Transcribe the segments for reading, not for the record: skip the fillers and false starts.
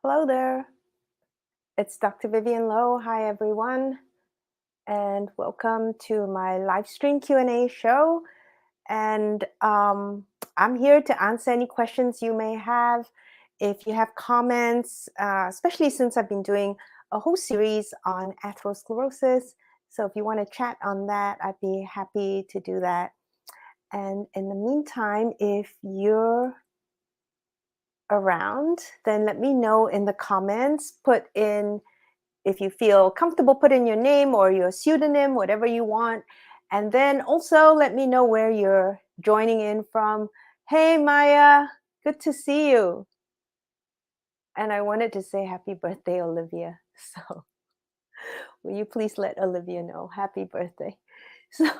Hello there. It's Dr. Vyvyane Loh. Hi, everyone, and welcome to my live stream Q&A show. And I'm here to answer any questions you may have. If you have comments, especially since I've been doing a whole series on atherosclerosis. So if you want to chat on that, I'd be happy to do that. And in the meantime, if you're around, then let me know in the comments. Put in, if you feel comfortable, put in your name or your pseudonym, whatever you want. And then also let me know where you're joining in from. Hey, Maya, good to see you. And I wanted to say happy birthday, Olivia. So will you please let Olivia know happy birthday? So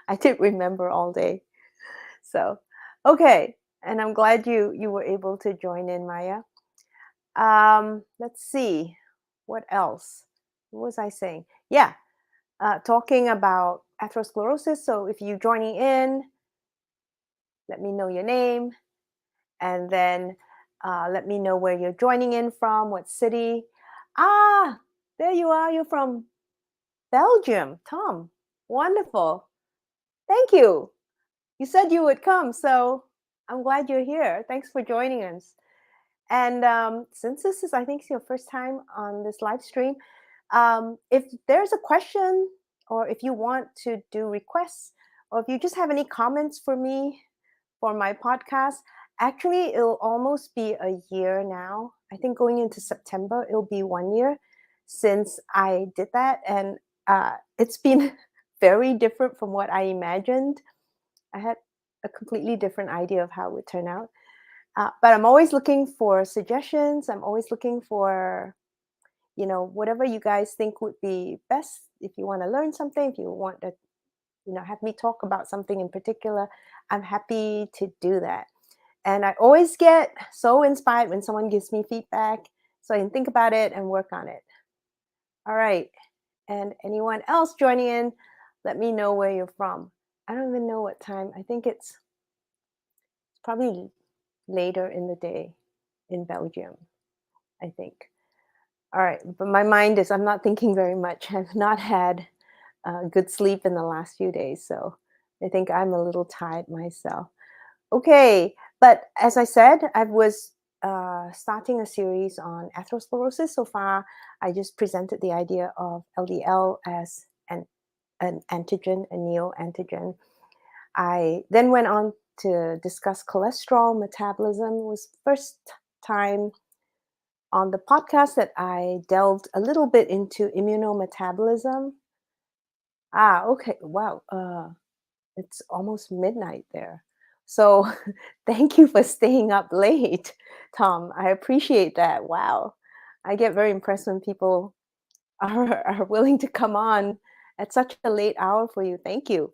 I did remember all day. So, okay. And I'm glad you were able to join in, Maya. Let's see. What else? What was I saying? Yeah. Talking about atherosclerosis. So if you're joining in, let me know your name, and then let me know where you're joining in from, what city. Ah, there you are. You're from Belgium, Tom. Wonderful. Thank you. You said you would come, so I'm glad you're here. Thanks for joining us. And since this is, I think, your first time on this live stream, if there's a question or if you want to do requests or if you just have any comments for me for my podcast, actually, it'll almost be a year now. I think going into September, it'll be 1 year since I did that. And it's been very different from what I imagined. I had a completely different idea of how it would turn out. But I'm always looking for suggestions. I'm always looking for, whatever you guys think would be best. If you want to learn something, if you want to, have me talk about something in particular, I'm happy to do that. And I always get so inspired when someone gives me feedback, so I can think about it and work on it. All right. And anyone else joining in, let me know where you're from. I don't even know what time. I think it's probably later in the day in Belgium, I think. All right, but my mind is, I'm not thinking very much. I've not had good sleep in the last few days, so I think I'm a little tired myself. Okay, but as I said, I was starting a series on atherosclerosis. So far, I just presented the idea of LDL as an antigen, a neoantigen. I then went on to discuss cholesterol metabolism. It was first time on the podcast that I delved a little bit into immunometabolism. Okay. Wow. It's almost midnight there. So thank you for staying up late, Tom. I appreciate that. Wow. I get very impressed when people are willing to come on at such a late hour for you. Thank you.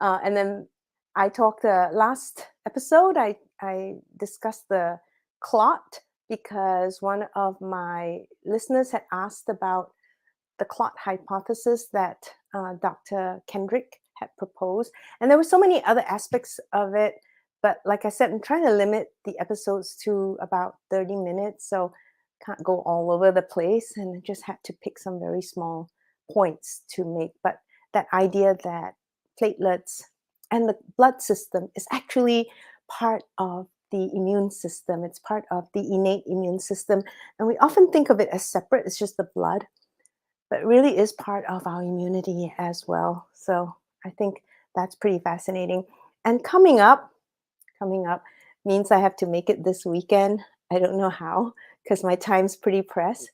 And then I talked last episode, I discussed the clot because one of my listeners had asked about the clot hypothesis that Dr. Kendrick had proposed. And there were so many other aspects of it. But like I said, I'm trying to limit the episodes to about 30 minutes. So can't go all over the place, and I just had to pick some very small points to make. But that idea that platelets and the blood system is actually part of the immune system. It's part of the innate immune system. And we often think of it as separate. It's just the blood, but it really is part of our immunity as well. So I think that's pretty fascinating. And coming up means I have to make it this weekend. I don't know how, because my time's pretty pressed.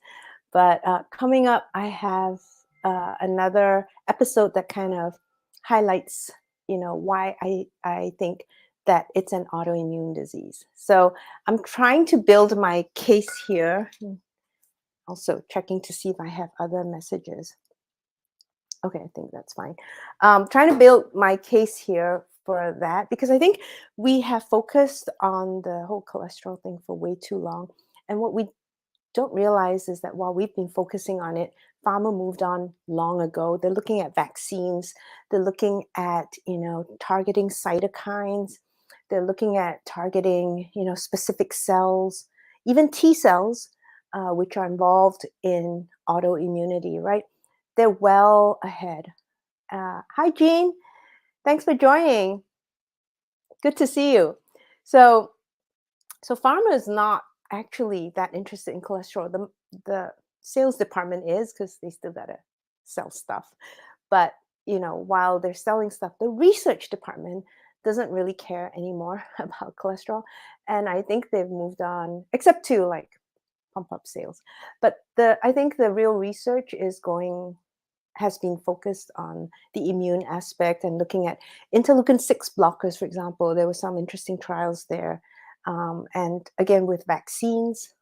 But coming up, I have another episode that kind of highlights, why I think that it's an autoimmune disease. So I'm trying to build my case here. Also checking to see if I have other messages. Okay, I think that's fine. Trying to build my case here for that, because I think we have focused on the whole cholesterol thing for way too long. And what we don't realize is that while we've been focusing on it, pharma moved on long ago. They're looking at vaccines. They're looking at, targeting cytokines. They're looking at targeting, specific cells, even T cells, which are involved in autoimmunity, right? They're well ahead. Hi, Jean. Thanks for joining. Good to see you. So, so pharma is not actually that interested in cholesterol. The sales department is, because they still gotta sell stuff. But while they're selling stuff, the research department doesn't really care anymore about cholesterol. And I think they've moved on, except to like pump up sales. But the I think the real research has been focused on the immune aspect and looking at interleukin 6 blockers, for example. There were some interesting trials there. And again, with vaccines,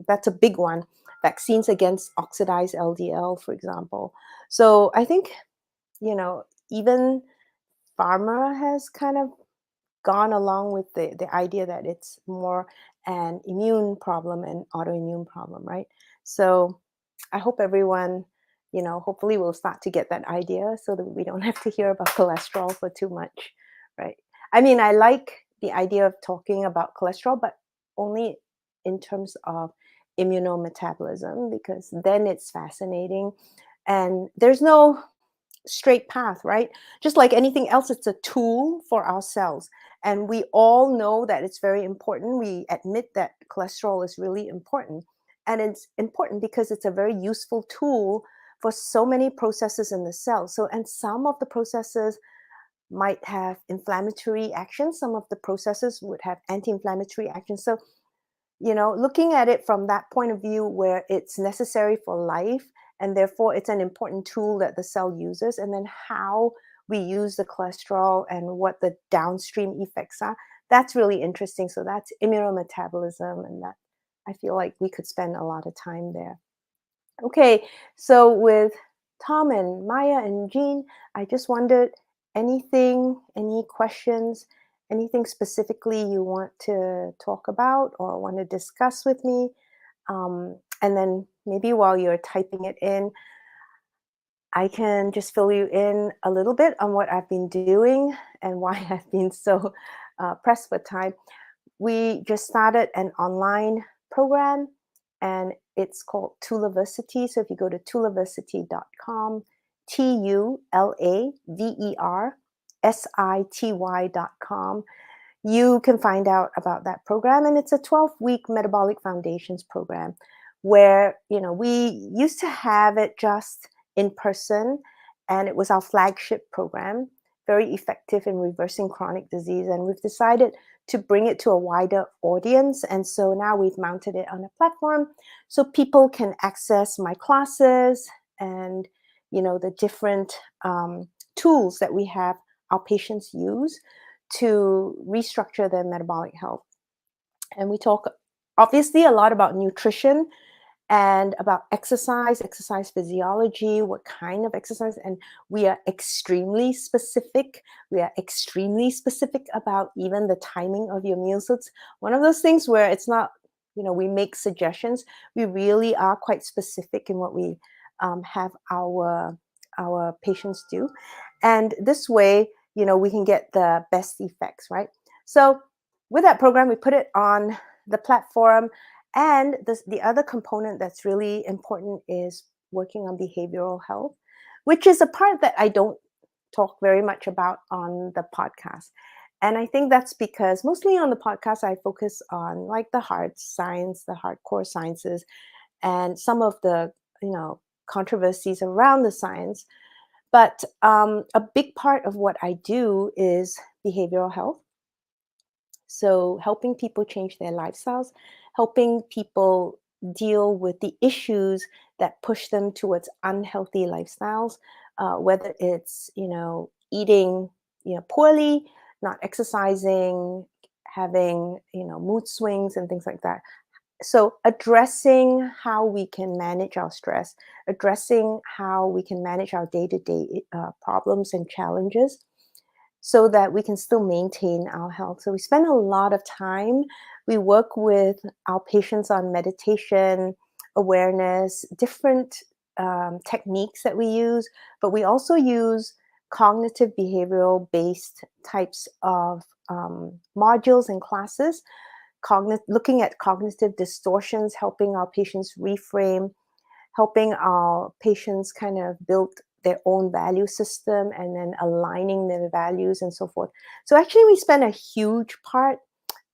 that's a big one. Vaccines against oxidized LDL, for example. So I think, even pharma has kind of gone along with the idea that it's more an immune problem and autoimmune problem, right? So I hope everyone, hopefully will start to get that idea so that we don't have to hear about cholesterol for too much, right? I mean, I like the idea of talking about cholesterol, but only in terms of immunometabolism, because then it's fascinating and there's no straight path, right? Just like anything else, it's a tool for our cells. And we all know that it's very important. We admit that cholesterol is really important. And it's important because it's a very useful tool for so many processes in the cell. So, and some of the processes might have inflammatory action, some of the processes would have anti inflammatory action. So, looking at it from that point of view where it's necessary for life and therefore it's an important tool that the cell uses, and then how we use the cholesterol and what the downstream effects are, that's really interesting. So that's immunometabolism, and that I feel like we could spend a lot of time there. Okay, so with Tom and Maya and Jean, I just wondered, any questions, anything specifically you want to talk about or want to discuss with me? And then maybe while you're typing it in, I can just fill you in a little bit on what I've been doing and why I've been so pressed for time. We just started an online program and it's called Tulaversity. So if you go to tulaversity.com, TULAVERSITY.com, you can find out about that program. And it's a 12-week metabolic foundations program where, we used to have it just in person, and it was our flagship program, very effective in reversing chronic disease. And we've decided to bring it to a wider audience. And so now we've mounted it on a platform so people can access my classes and, the different tools that we have our patients use to restructure their metabolic health. And we talk obviously a lot about nutrition and about exercise physiology, what kind of exercise. And we are extremely specific. We are extremely specific about even the timing of your meals. So it's one of those things where it's not, we make suggestions. We really are quite specific in what we have our patients do. And this way, we can get the best effects, right? So with that program, we put it on the platform. And the other component that's really important is working on behavioral health, which is a part that I don't talk very much about on the podcast. And I think that's because mostly on the podcast, I focus on like the hard science, the hardcore sciences, and some of the, controversies around the science. But a big part of what I do is behavioral health. So helping people change their lifestyles, helping people deal with the issues that push them towards unhealthy lifestyles, whether it's, eating, poorly, not exercising, having, mood swings and things like that. So addressing how we can manage our stress, addressing how we can manage our day-to-day problems and challenges so that we can still maintain our health. So we spend a lot of time. We work with our patients on meditation, awareness, different techniques that we use, but we also use cognitive behavioral based types of modules and classes looking at cognitive distortions, helping our patients reframe, helping our patients kind of build their own value system and then aligning their values and so forth. So actually we spend a huge part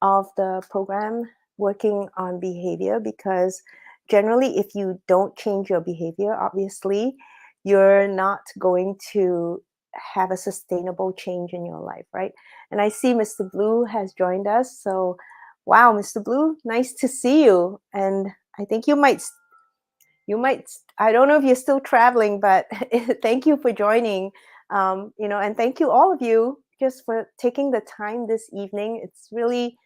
of the program working on behavior, because generally if you don't change your behavior, obviously you're not going to have a sustainable change in your life, right? And I see Mr. Blue has joined us. So wow, Mr. Blue, nice to see you. And I think I don't know if you're still traveling, but thank you for joining. And thank you all of you just for taking the time this evening. It's really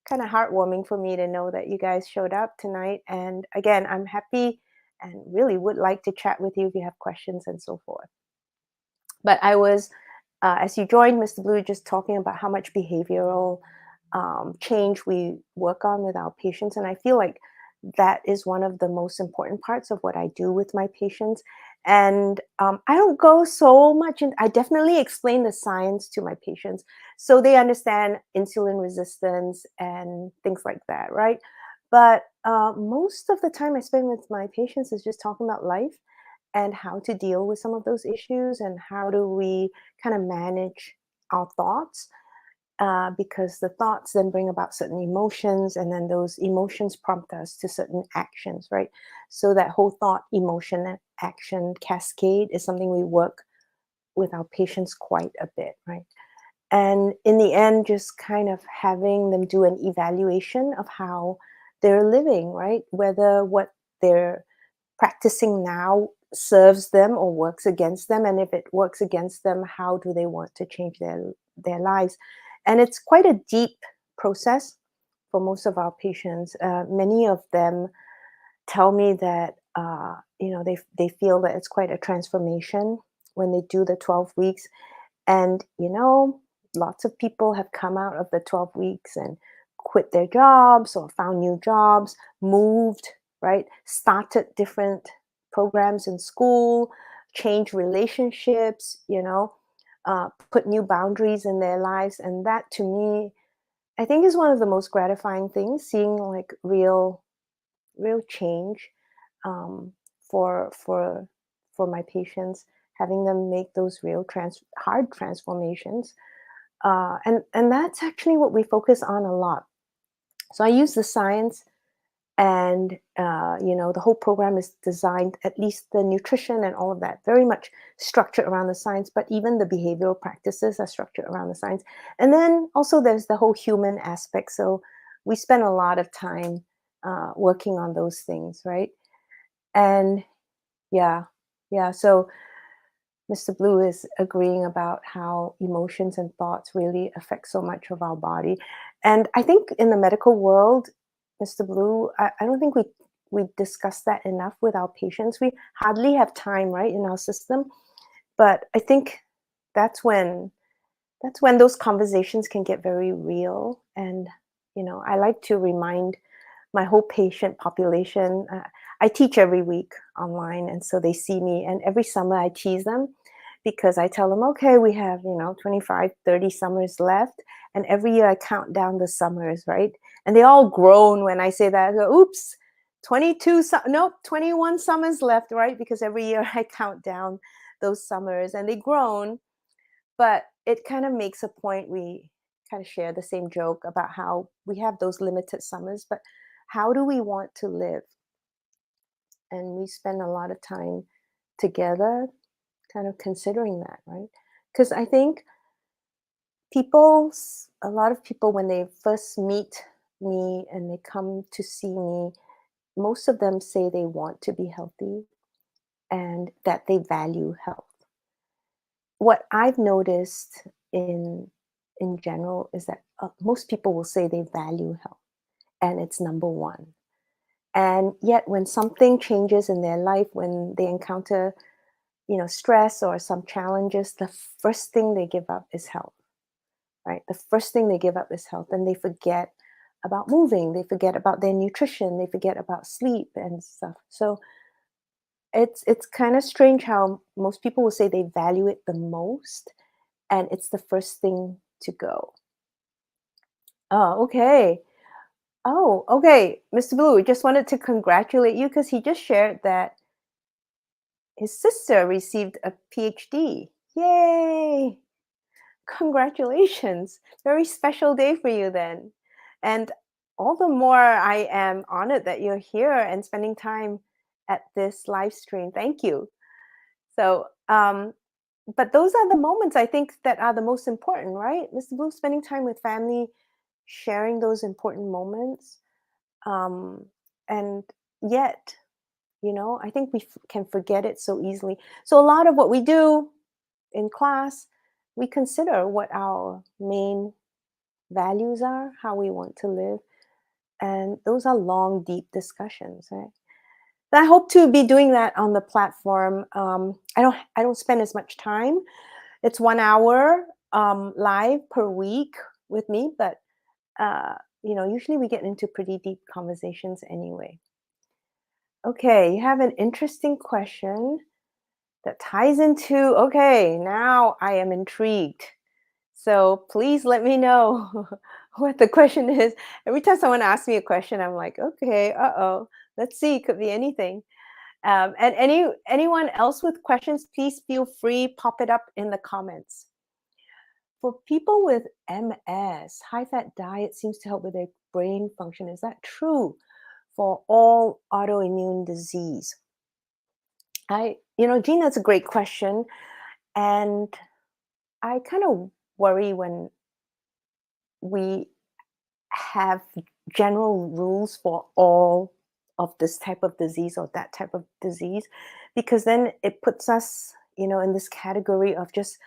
kind of heartwarming for me to know that you guys showed up tonight. And again, I'm happy and really would like to chat with you if you have questions and so forth. But I was, as you joined, Mr. Blue, just talking about how much behavioral change we work on with our patients. And I feel like that is one of the most important parts of what I do with my patients. And I don't go so much in, I definitely explain the science to my patients so they understand insulin resistance and things like that, right? But most of the time I spend with my patients is just talking about life and how to deal with some of those issues and how do we kind of manage our thoughts, because the thoughts then bring about certain emotions, and then those emotions prompt us to certain actions, right? So that whole thought, emotion, and action cascade is something we work with our patients quite a bit, right? And in the end, just kind of having them do an evaluation of how they're living, right? Whether what they're practicing now serves them or works against them, and if it works against them, how do they want to change their lives? And it's quite a deep process for most of our patients. Many of them tell me that they feel that it's quite a transformation when they do the 12 weeks. And lots of people have come out of the 12 weeks and quit their jobs or found new jobs, moved, right? Started different programs in school, changed relationships, put new boundaries in their lives. And that to me, I think is one of the most gratifying things, seeing like real change, um, for my patients, having them make those real hard transformations, and that's actually what we focus on a lot. So I use the science, and the whole program is designed, at least the nutrition and all of that, very much structured around the science. But even the behavioral practices are structured around the science, and then also there's the whole human aspect. So we spend a lot of time working on those things, right? And yeah, yeah. So Mr. Blue is agreeing about how emotions and thoughts really affect so much of our body. And I think in the medical world, Mr. Blue, I don't think we discuss that enough with our patients. We hardly have time, right, in our system. But I think that's when those conversations can get very real. And I like to remind my whole patient population. I teach every week online, and so they see me. And every summer I tease them because I tell them, okay, we have 25, 30 summers left, and every year I count down the summers, right? And they all groan when I say that. I go, oops, 21 summers left, right? Because every year I count down those summers, and they groan. But it kind of makes a point. We kind of share the same joke about how we have those limited summers, but how do we want to live? And we spend a lot of time together kind of considering that, right? Because I think a lot of people, when they first meet me and they come to see me, most of them say they want to be healthy and that they value health. What I've noticed in general is that most people will say they value health and it's number one. And yet when something changes in their life, when they encounter stress or some challenges, the first thing they give up is health, right? The first thing they give up is health, and they forget about moving, they forget about their nutrition, they forget about sleep and stuff. So it's kind of strange how most people will say they value it the most, and it's the first thing to go. Oh, okay. Oh, okay. Mr. Blue, just wanted to congratulate you because he just shared that his sister received a PhD. Yay! Congratulations. Very special day for you then. And all the more I am honored that you're here and spending time at this live stream. Thank you. So, but those are the moments I think that are the most important, right? Mr. Blue, spending time with family, sharing those important moments. Um, and yet, I think we can forget it so easily. So, a lot of what we do in class, we consider what our main values are, how we want to live. And those are long, deep discussions, right? I hope to be doing that on the platform. I don't spend as much time. It's 1 hour live per week with me, but uh, usually we get into pretty deep conversations anyway. Okay, you have an interesting question that ties into. Okay, now I am intrigued. So please let me know what the question is. Every time someone asks me a question, I'm like, okay, uh-oh, let's see, could be anything. And anyone else with questions, please feel free, pop it up in the comments. For people with MS, high-fat diet seems to help with their brain function. Is that true for all autoimmune disease? Gene, that's a great question. And I kind of worry when we have general rules for all of this type of disease or that type of disease, because then it puts us in this category of just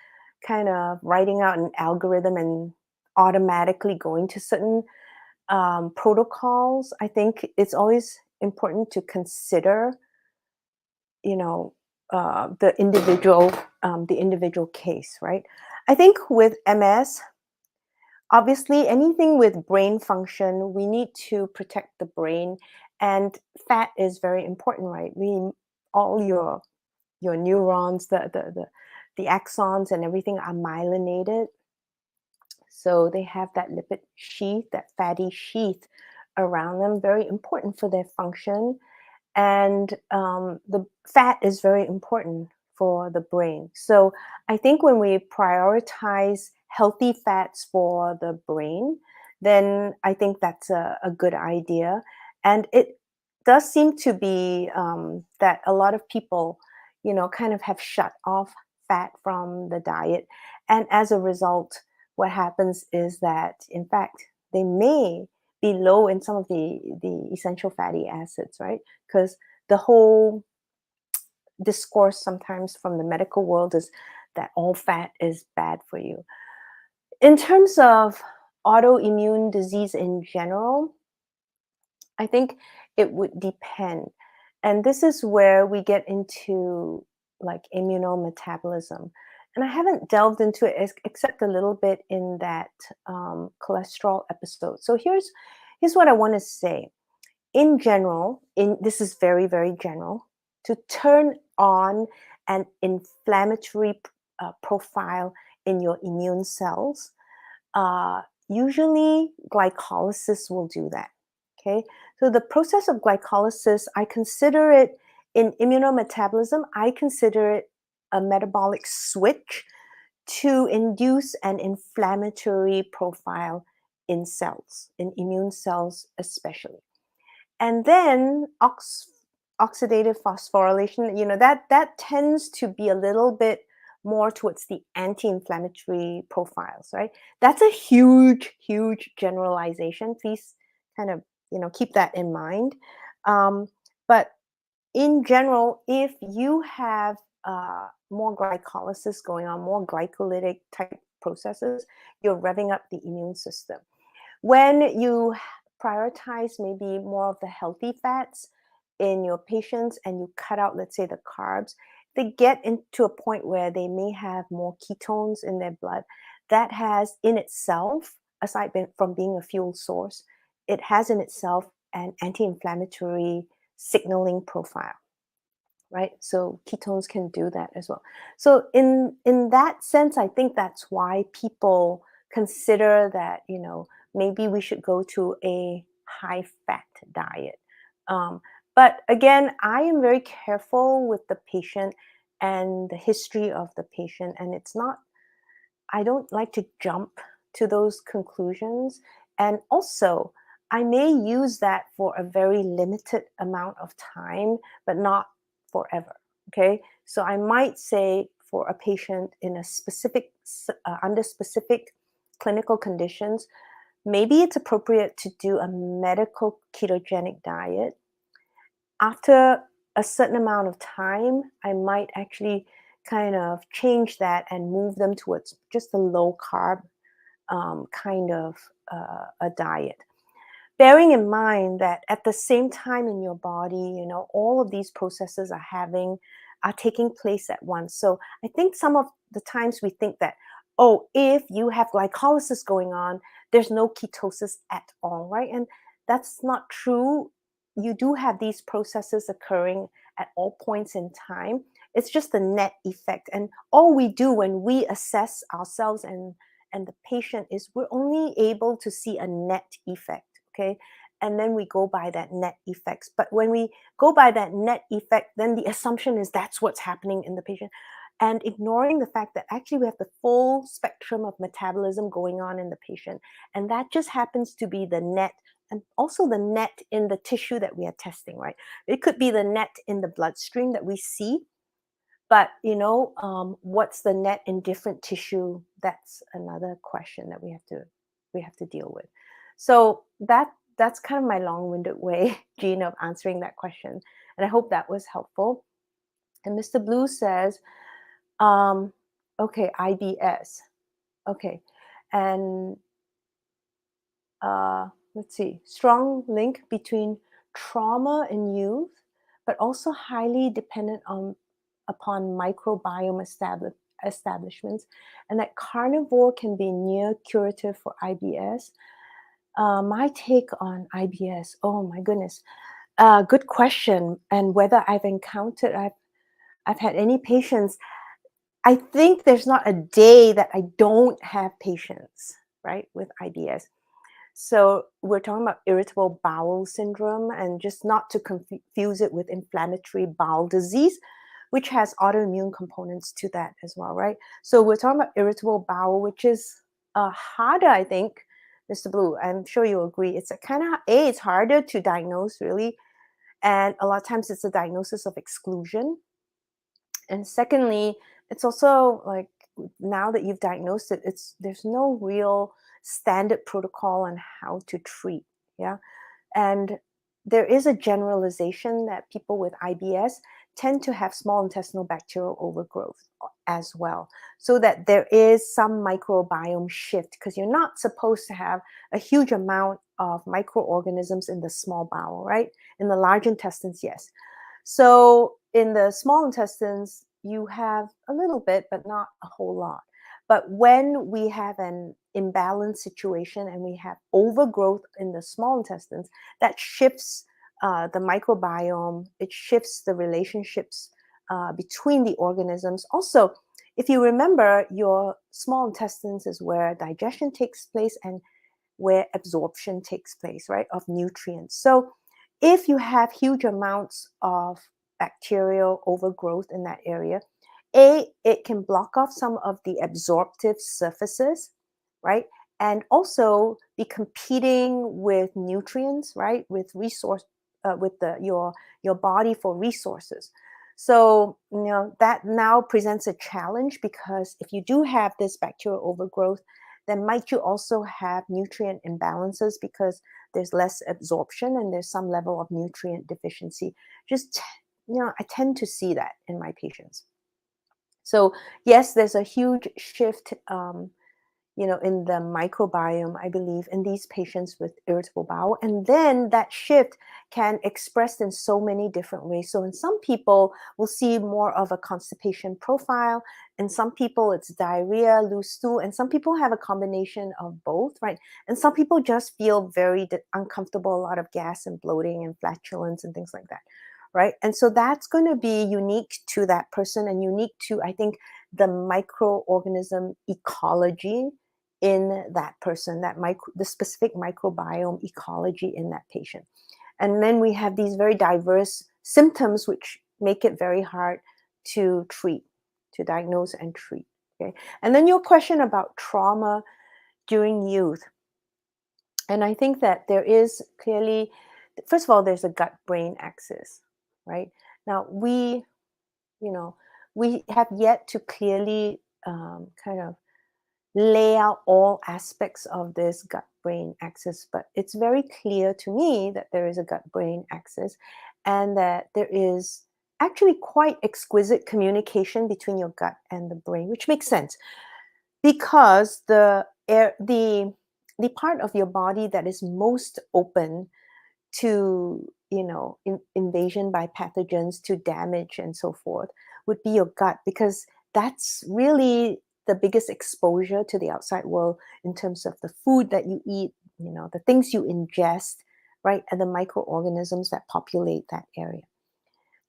kind of writing out an algorithm and automatically going to certain protocols. I think it's always important to consider you know the individual case, right? I think with MS, obviously, anything with brain function, we need to protect the brain, and fat is very important, right? All your neurons, the axons, and everything are myelinated, so they have that lipid sheath, that fatty sheath around them, very important for their function. And the fat is very important for the brain. So I think when we prioritize healthy fats for the brain, then I think that's a good idea. And it does seem to be that a lot of people, kind of have shut off fat from the diet. And as a result, what happens is that, in fact, they may be low in some of the essential fatty acids, right? Because the whole discourse sometimes from the medical world is that all fat is bad for you. In terms of autoimmune disease in general, I think it would depend. And this is where we get into like immunometabolism. And I haven't delved into it except a little bit in that cholesterol episode. So here's what I want to say. In general, in this is very, very general, to turn on an inflammatory profile in your immune cells, uh, usually glycolysis will do that. Okay, so the process of glycolysis, I consider it in immunometabolism, I consider it a metabolic switch to induce an inflammatory profile in cells, in immune cells especially. And then oxidative phosphorylation, that tends to be a little bit more towards the anti-inflammatory profiles, right? That's a huge, huge generalization. Please kind of, keep that in mind. But in general, if you have more glycolysis going on, more glycolytic type processes, you're revving up the immune system. When you prioritize maybe more of the healthy fats in your patients and you cut out, let's say, the carbs, they get into a point where they may have more ketones in their blood. That has in itself, aside from being a fuel source, it has in itself an anti-inflammatory signaling profile, right? So ketones can do that as well. So in that sense, I think that's why people consider that, maybe we should go to a high-fat diet. But again, I am very careful with the patient and the history of the patient, and it's not I don't like to jump to those conclusions. And also, I may use that for a very limited amount of time, but not forever. Okay. So I might say for a patient in a under specific clinical conditions, maybe it's appropriate to do a medical ketogenic diet. After a certain amount of time, I might actually kind of change that and move them towards just a low carb kind of a diet. Bearing in mind that at the same time in your body, all of these processes are taking place at once. So I think some of the times we think that, oh, if you have glycolysis going on, there's no ketosis at all, right? And that's not true. You do have these processes occurring at all points in time. It's just the net effect. And all we do when we assess ourselves and the patient is we're only able to see a net effect, okay? And then we go by that net effects. But when we go by that net effect, then the assumption is that's what's happening in the patient, and ignoring the fact that actually we have the full spectrum of metabolism going on in the patient. And that just happens to be the net, and also the net in the tissue that we are testing, right? It could be the net in the bloodstream that we see, but what's the net in different tissue? That's another question that we have to deal with. So that's kind of my long-winded way, Jean, of answering that question. And I hope that was helpful. And Mr. Blue says, okay, IBS. Okay. And let's see, strong link between trauma in youth, but also highly dependent upon microbiome establishments, and that carnivore can be near curative for IBS. My take on IBS, oh my goodness, good question. And whether I've had any patients. I think there's not a day that I don't have patients, right, with IBS. So we're talking about irritable bowel syndrome, and just not to confuse it with inflammatory bowel disease, which has autoimmune components to that as well, right? So we're talking about irritable bowel, which is harder, I think, Mr. Blue. I'm sure you'll agree. It's it's harder to diagnose, really. And a lot of times it's a diagnosis of exclusion. And secondly, it's also like, now that you've diagnosed it, there's no real standard protocol on how to treat. Yeah. And there is a generalization that people with IBS tend to have small intestinal bacterial overgrowth as well. So that there is some microbiome shift, because you're not supposed to have a huge amount of microorganisms in the small bowel, right? In the large intestines, yes. So in the small intestines, you have a little bit, but not a whole lot. But when we have an imbalanced situation and we have overgrowth in the small intestines, that shifts the microbiome, it shifts the relationships between the organisms. Also, if you remember, your small intestines is where digestion takes place and where absorption takes place, right, of nutrients. So if you have huge amounts of bacterial overgrowth in that area, it can block off some of the absorptive surfaces, right? And also be competing with nutrients, right? With your body for resources. So, that now presents a challenge, because if you do have this bacterial overgrowth, then might you also have nutrient imbalances, because there's less absorption and there's some level of nutrient deficiency. I tend to see that in my patients. So yes, there's a huge shift, in the microbiome, I believe, in these patients with irritable bowel. And then that shift can express in so many different ways. So in some people, we'll see more of a constipation profile. In some people, it's diarrhea, loose stool. And some people have a combination of both, right? And some people just feel very uncomfortable, a lot of gas and bloating and flatulence and things like that, right? And so that's going to be unique to that person and unique to, I think, the microorganism ecology in that person, the specific microbiome ecology in that patient. And then we have these very diverse symptoms, which make it very hard to treat, to diagnose and treat. Okay. And then your question about trauma during youth. And I think that there is clearly, first of all, there's a gut-brain axis, right? Now, you know, we have yet to clearly kind of lay out all aspects of this gut-brain axis, but it's very clear to me that there is a gut-brain axis and that there is actually quite exquisite communication between your gut and the brain, which makes sense because the part of your body that is most open to invasion by pathogens, to damage and so forth, would be your gut, because that's really the biggest exposure to the outside world in terms of the food that you eat, the things you ingest, right, and the microorganisms that populate that area.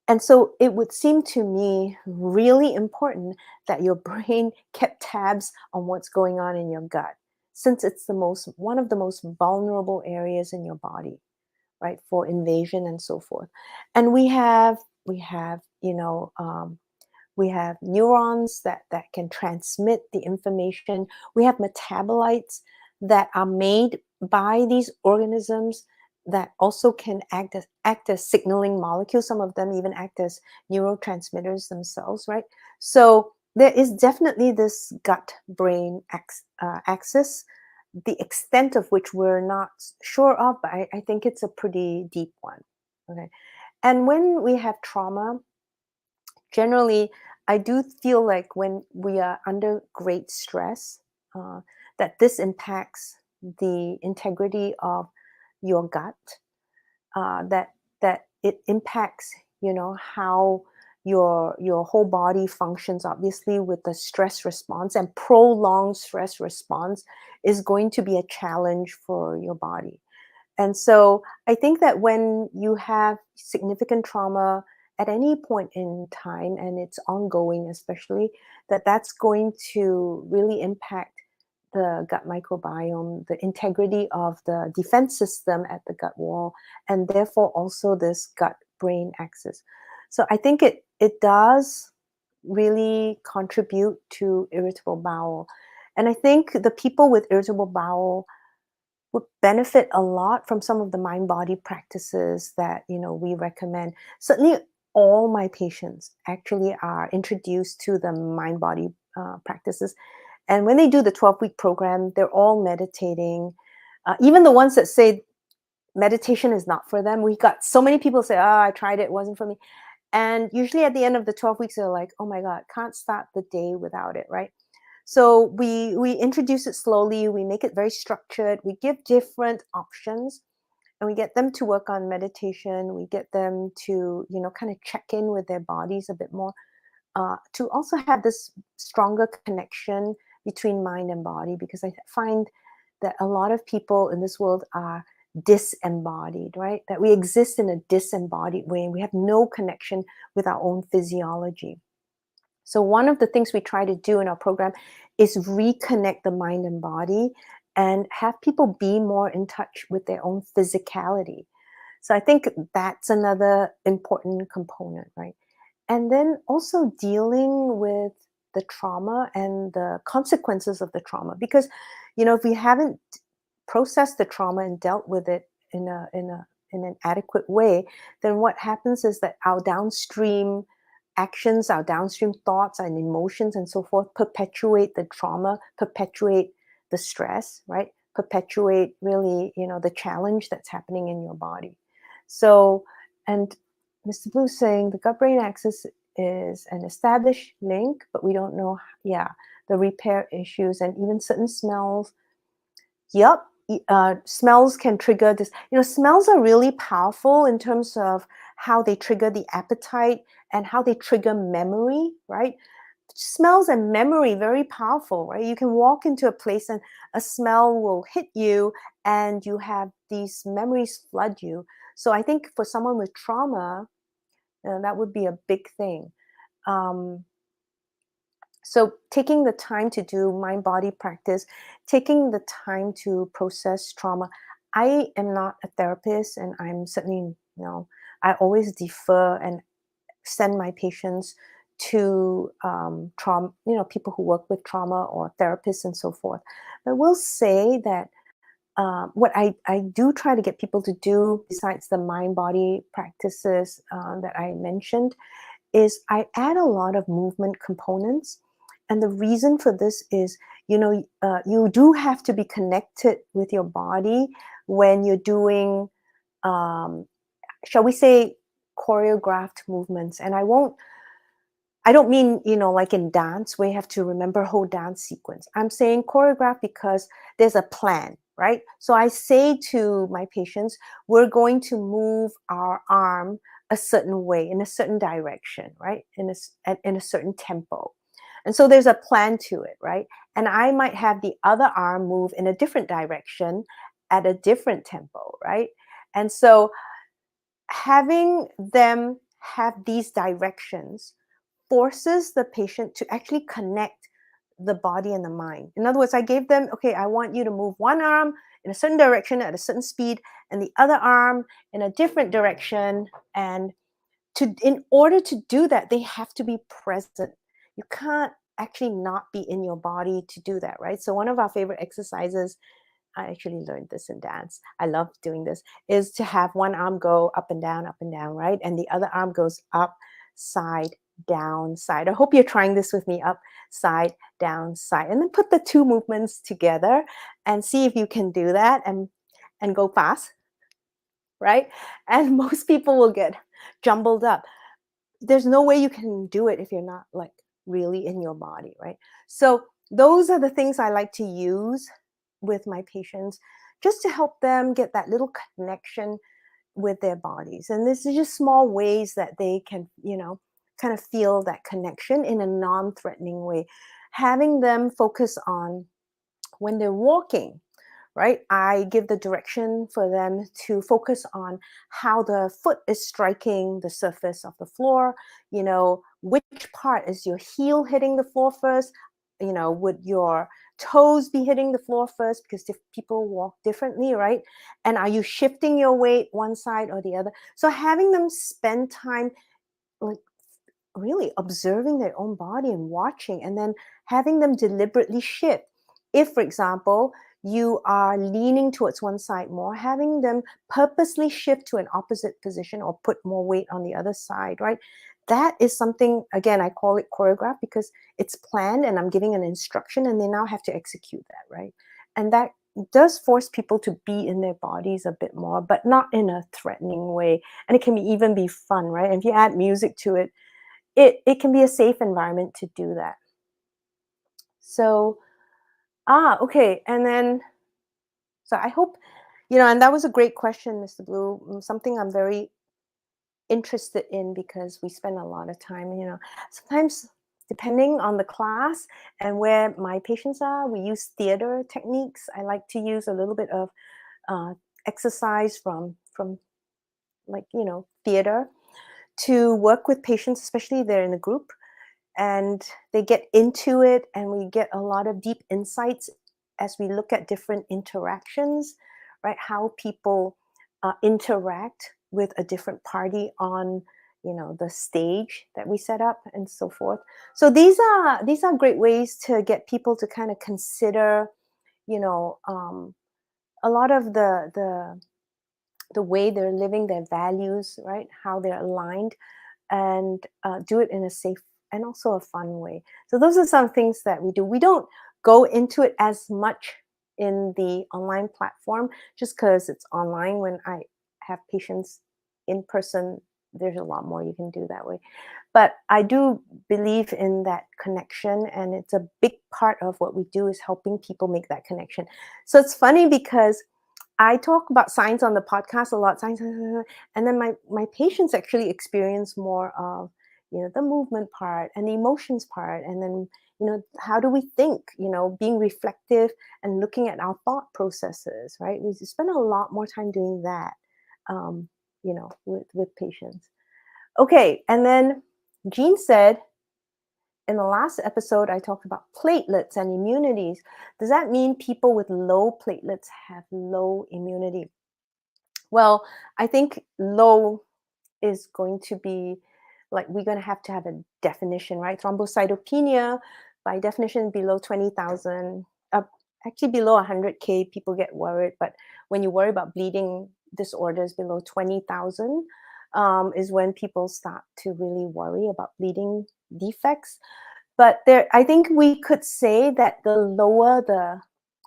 And so it would seem to me really important that your brain kept tabs on what's going on in your gut, since it's one of the most vulnerable areas in your body, right, for invasion and so forth. And we have neurons that can transmit the information. We have metabolites that are made by these organisms that also can act as signaling molecules. Some of them even act as neurotransmitters themselves, right? So there is definitely this gut-brain axis, the extent of which we're not sure of, but I think it's a pretty deep one. Okay. And when we have trauma, generally, I do feel like when we are under great stress, uh, that this impacts the integrity of your gut, that it impacts, how your whole body functions. Obviously, with the stress response, and prolonged stress response is going to be a challenge for your body. And so I think that when you have significant trauma at any point in time, and it's ongoing especially, that's going to really impact the gut microbiome, the integrity of the defense system at the gut wall, and therefore also this gut-brain axis. So I think it does really contribute to irritable bowel. And I think the people with irritable bowel would benefit a lot from some of the mind body practices that we recommend. Certainly all my patients actually are introduced to the mind body practices, and when they do the 12-week program, they're all meditating. Even the ones that say meditation is not for them, we got so many people say, oh, I tried it, it wasn't for me. And usually at the end of the 12 weeks, they're like, oh my God, can't start the day without it, right? So we introduce it slowly, we make it very structured, we give different options, and we get them to work on meditation, we get them to, kind of check in with their bodies a bit more, to also have this stronger connection between mind and body, because I find that a lot of people in this world are disembodied, right? That we exist in a disembodied way, and we have no connection with our own physiology. So one of the things we try to do in our program is reconnect the mind and body and have people be more in touch with their own physicality. So I think that's another important component, right? And then also dealing with the trauma and the consequences of the trauma, because if we haven't processed the trauma and dealt with it in an adequate way, then what happens is that our downstream actions, our downstream thoughts and emotions and so forth perpetuate the trauma, perpetuate the stress, right? Perpetuate really, the challenge that's happening in your body. So, and Mr. Blue's saying the gut-brain axis is an established link, but we don't know, the repair issues and even certain smells. Yep, smells can trigger this. Smells are really powerful in terms of how they trigger the appetite and how they trigger memory, right? Smells and memory, very powerful, right? You can walk into a place and a smell will hit you and you have these memories flood you. So I think for someone with trauma, that would be a big thing. Um, So taking the time to do mind body practice, taking the time to process trauma. I am not a therapist, and I'm certainly, I always defer and send my patients to trauma, people who work with trauma or therapists and so forth. But we'll say that what I do try to get people to do, besides the mind body practices that I mentioned, is I add a lot of movement components. And the reason for this is, you do have to be connected with your body when you're doing, um, shall we say, choreographed movements. And I don't mean, like in dance where you have to remember a whole dance sequence. I'm saying choreograph because there's a plan, right? So I say to my patients, we're going to move our arm a certain way, in a certain direction, right? In a certain tempo. And so there's a plan to it, right? And I might have the other arm move in a different direction at a different tempo, right? And so having them have these directions forces the patient to actually connect the body and the mind. In other words, I gave them, okay, I want you to move one arm in a certain direction at a certain speed and the other arm in a different direction. And in order to do that, they have to be present. You can't actually not be in your body to do that, right? So one of our favorite exercises, I actually learned this in dance. I love doing this, is to have one arm go up and down, right? And the other arm goes up, side, down, side. I hope you're trying this with me, up, side, down, side. And then put the two movements together and see if you can do that and go fast, right? And most people will get jumbled up. There's no way you can do it if you're not like really in your body, right? So those are the things I like to use with my patients just to help them get that little connection with their bodies. And this is just small ways that they can, kind of feel that connection in a non-threatening way. Having them focus on when they're walking, right? I give the direction for them to focus on how the foot is striking the surface of the floor. Which part is your heel hitting the floor first? Would your toes be hitting the floor first? Because people walk differently, right? And are you shifting your weight one side or the other? So having them spend time like really observing their own body and watching, and then having them deliberately shift. If, for example, you are leaning towards one side more, having them purposely shift to an opposite position or put more weight on the other side, right? That is something, again, I call it choreograph because it's planned and I'm giving an instruction and they now have to execute that, right? And that does force people to be in their bodies a bit more, but not in a threatening way. And it can even be fun, right? And if you add music to it, it can be a safe environment to do that. So, okay. And then, so I hope, and that was a great question, Mr. Blue. Something I'm very interested in because we spend a lot of time, sometimes depending on the class and where my patients are, we use theater techniques. I like to use a little bit of exercise from like, theater to work with patients, especially if they're in a group and they get into it and we get a lot of deep insights as we look at different interactions, right? How people interact with a different party on the stage that we set up and so forth. So these are great ways to get people to kind of consider a lot of the way they're living their values, right? How they're aligned, and do it in a safe and also a fun way. So those are some things that we do. We don't go into it as much in the online platform just because it's online. When I have patients in person, there's a lot more you can do that way. But I do believe in that connection, and it's a big part of what we do is helping people make that connection. So it's funny because I talk about science on the podcast a lot, science, and then my patients actually experience more of the movement part and the emotions part, and then how do we think, being reflective and looking at our thought processes, right? We spend a lot more time doing that, with patients. Okay, and then Jean said, in the last episode, I talked about platelets and immunities. Does that mean people with low platelets have low immunity? Well, I think low is going to be like we're going to have a definition, right? Thrombocytopenia, by definition, below 20,000, actually below 100K, people get worried. But when you worry about bleeding disorders below 20,000, is when people start to really worry about bleeding defects. But there, I think we could say that the lower the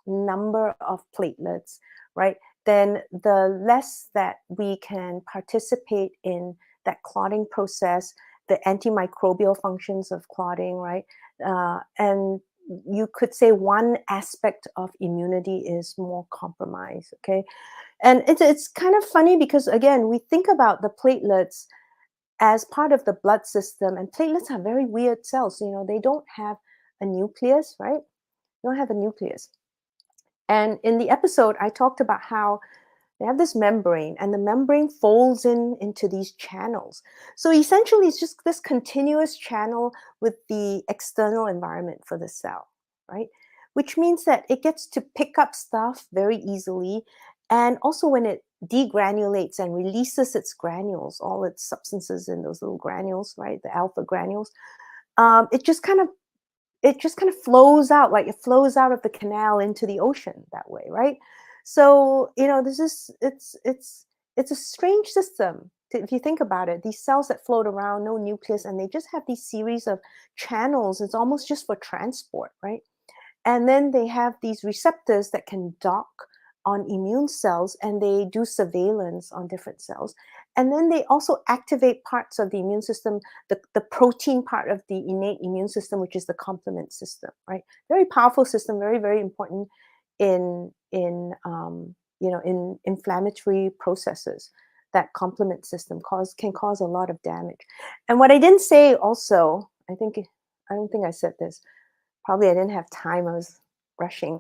number of platelets, right, then the less that we can participate in that clotting process, the antimicrobial functions of clotting, right? And you could say one aspect of immunity is more compromised, okay? And it's kind of funny because, again, we think about the platelets as part of the blood system, and platelets are very weird cells. They don't have a nucleus, right? They don't have a nucleus. And in the episode, I talked about how they have this membrane, and the membrane folds into these channels. So essentially, it's just this continuous channel with the external environment for the cell, right? Which means that it gets to pick up stuff very easily. And also, when it degranulates and releases its granules, all its substances in those little granules, right? The alpha granules, it just kind of flows out, like it flows out of the canal into the ocean that way, right? So this is it's a strange system if you think about it. These cells that float around, no nucleus, and they just have these series of channels. It's almost just for transport, right? And then they have these receptors that can dock on immune cells, and they do surveillance on different cells. And then they also activate parts of the immune system, the protein part of the innate immune system, which is the complement system, right? Very powerful system, very, very important in inflammatory processes. That complement system can cause a lot of damage. And what I didn't say also, I don't think I said this. Probably I didn't have time. I was rushing.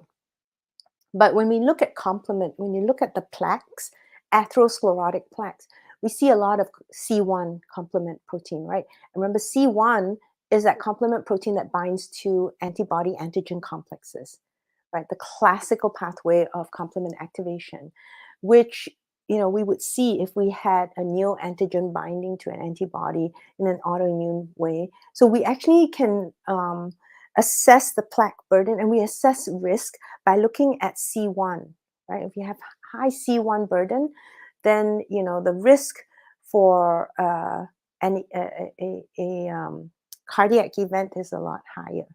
But when we look at complement, when you look at the plaques, atherosclerotic plaques, we see a lot of C1 complement protein, right? And remember, C1 is that complement protein that binds to antibody antigen complexes, right? The classical pathway of complement activation, which we would see if we had a neoantigen binding to an antibody in an autoimmune way. So we actually can assess the plaque burden, and we assess risk by looking at C1, right? If you have high C1 burden, then the risk for a cardiac event is a lot higher.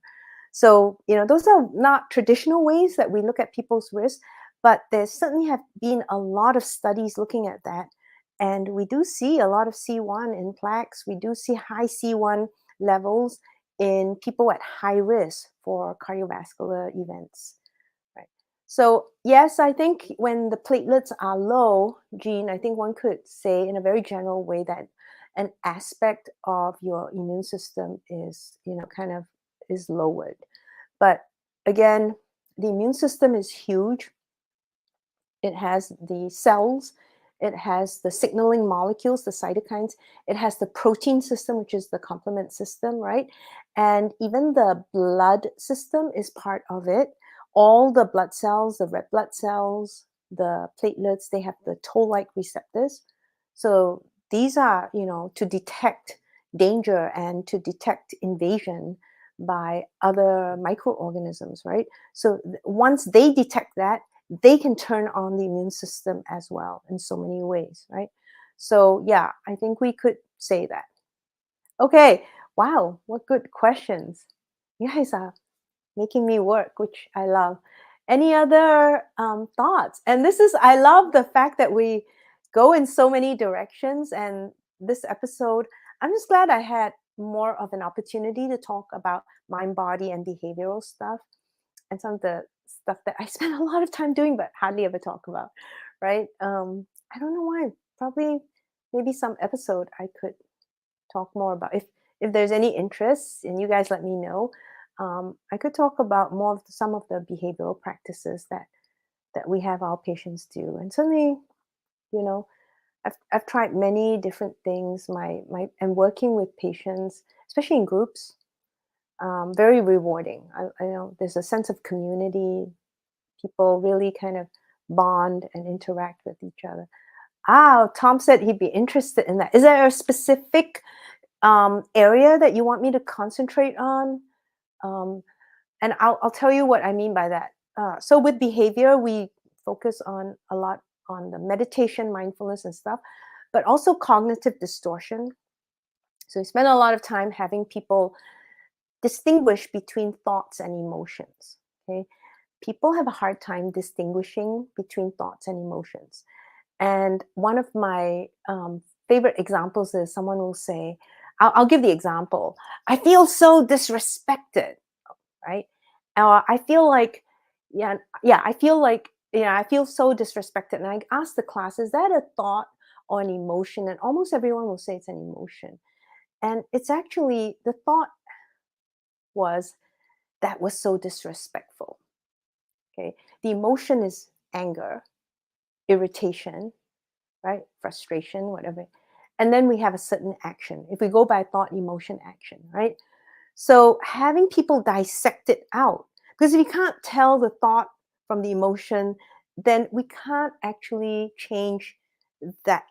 So those are not traditional ways that we look at people's risk, but there certainly have been a lot of studies looking at that, and we do see a lot of C1 in plaques. We do see high C1 levels in people at high risk for cardiovascular events. Right. So yes, I think when the platelets are low, Jean, I think one could say in a very general way that an aspect of your immune system is, kind of is lowered. But again, the immune system is huge. It has the cells, it has the signaling molecules, the cytokines, it has the protein system, which is the complement system, right? And even the blood system is part of it. All the blood cells, the red blood cells, the platelets, they have the toll-like receptors. So these are, to detect danger and to detect invasion by other microorganisms, right? So once they detect that, they can turn on the immune system as well in so many ways, right? So yeah, I think we could say that. Okay, wow, what good questions. You guys are making me work, which I love. Any other thoughts? And I love the fact that we go in so many directions. And this episode, I'm just glad I had more of an opportunity to talk about mind, body, and behavioral stuff, and some of the stuff that I spend a lot of time doing but hardly ever talk about, right? I don't know why. Probably, maybe some episode I could talk more about. If there's any interest, and you guys let me know, I could talk about more of some of the behavioral practices that we have our patients do. And certainly, you know, I've tried many different things. And working with patients, especially in groups, Very rewarding. I know there's a sense of community. People really kind of bond and interact with each other. Ah, Tom said he'd be interested in that. Is there a specific area that you want me to concentrate on? Um, and I'll tell you what I mean by that. So with behavior, we focus on a lot on the meditation, mindfulness, and stuff, but also cognitive distortion. So we spend a lot of time having people distinguish between thoughts and emotions. Okay, people have a hard time distinguishing between thoughts and emotions. And one of my favorite examples is someone will say, I'll give the example. I feel so disrespected, right? I feel like, yeah, I feel like, I feel so disrespected. And I ask the class, is that a thought or an emotion? And almost everyone will say it's an emotion. And it's actually the thought was that was so disrespectful. Okay. The emotion is anger, irritation, right? Frustration, whatever. And then we have a certain action. If we go by thought, emotion, action, right? So having people dissect it out, because if you can't tell the thought from the emotion, then we can't actually change that